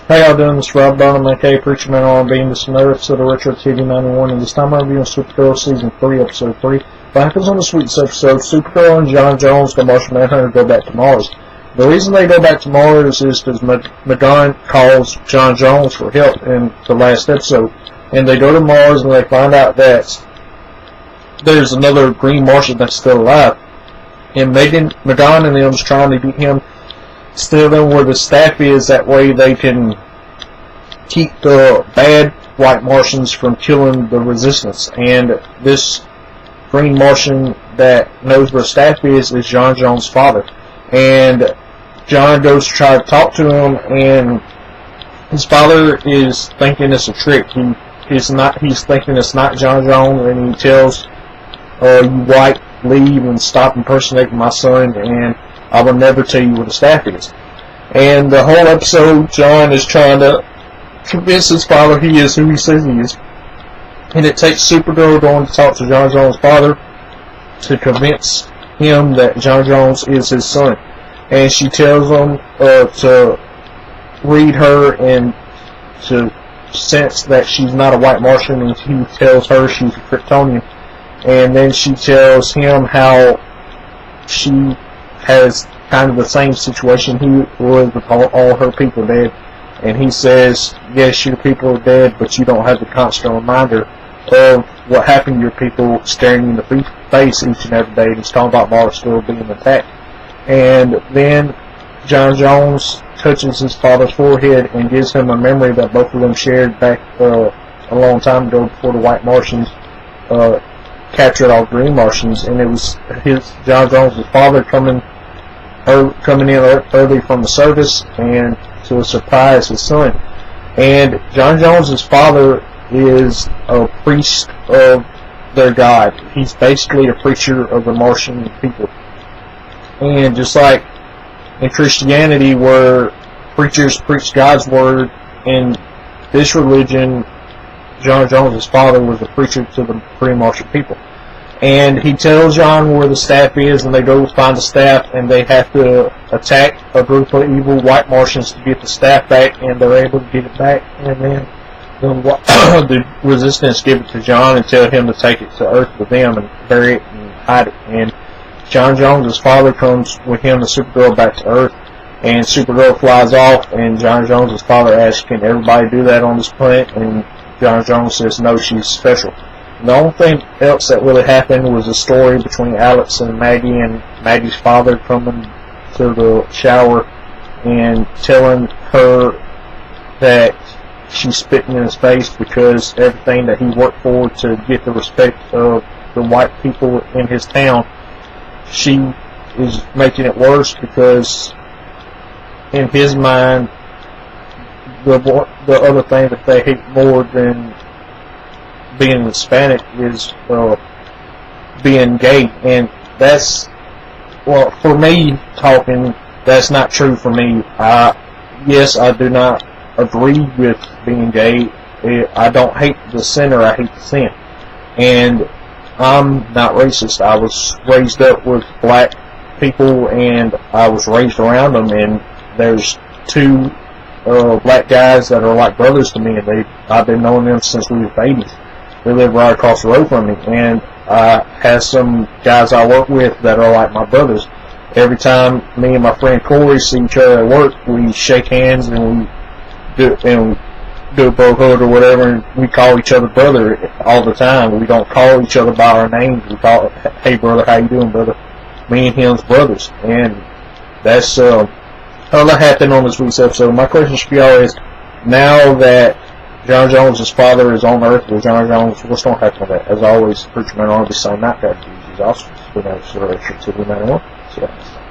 How y'all doing? This is Rob Burnham, aka Preacher Man R&B, and this is another episode of Retro TV 91, and this time I'm reviewing SuperGirl Season 3, Episode 3. What happens on this week's episode, Supergirl and John Jones, the Martian Manhunter, go back to Mars. The reason they go back to Mars is because Madonna calls John Jones for help in the last episode, and they go to Mars and they find out that there's another green Martian that's still alive, and Madonna and them's trying to get him still in where the staff is, that way they can keep the bad white Martians from killing the resistance. And this green Martian that knows where the staff is John Jones' father. And John goes to try to talk to him, and his father is thinking it's a trick. He's thinking it's not John Jones, and he tells you white, leave and stop impersonating my son, and I will never tell you where the staff is. And the whole episode, John is trying to convince his father he is who he says he is. And it takes Supergirl going to talk to John Jones' father to convince him that John Jones is his son. And she tells him to read her and to sense that she's not a white Martian, and he tells her she's a Kryptonian. And then she tells him how she has kind of the same situation he was with all her people dead. And he says, yes, your people are dead, but you don't have the constant reminder of what happened to your people staring you in the face each and every day. And he's talking about Mars still being attacked. And then John Jones touches his father's forehead and gives him a memory that both of them shared back a long time ago, before the white Martians captured all green Martians. And it was John Jones' father coming in early from the service and to surprise his son. And John Jones' father is a priest of their god. He's basically a preacher of the Martian people. And just like in Christianity, where preachers preach God's word, in this religion, John Jones' father was a preacher to the pre-Martian people. And he tells John where the staff is, and they go find the staff, and they have to attack a group of evil white Martians to get the staff back, and they're able to get it back. And then the resistance give it to John and tell him to take it to Earth with them and bury it and hide it. And John Jones' father comes with him and Supergirl back to Earth, and Supergirl flies off, and John Jones' father asks, can everybody do that on this planet? And John Jones says, no, she's special. The only thing else that really happened was a story between Alex and Maggie, and Maggie's father coming to the shower and telling her that she's spitting in his face because everything that he worked for to get the respect of the white people in his town, she is making it worse, because in his mind, the other thing that they hate more than being Hispanic is being gay. And that's, well, for me talking, that's not true for me. Yes, I do not agree with being gay. I don't hate the sinner, I hate the sin. And I'm not racist. I was raised up with black people, and I was raised around them, and there's two black guys that are like brothers to me, and I've been knowing them since we were babies. They live right across the road from me, and I have some guys I work with that are like my brothers. Every time me and my friend Corey see each other at work, we shake hands and we do a bro hug or whatever, and we call each other brother all the time. We don't call each other by our names. We call it, hey brother, how you doing, brother? Me and him's brothers. And that's all that happened on this week's episode. My question for y'all is, now that John Jones' father is on Earth with John Jones, what's going to happen with that? As always, Preacher Man R&B signing out. He's awesome. Good night, SuperGirl. See you next time.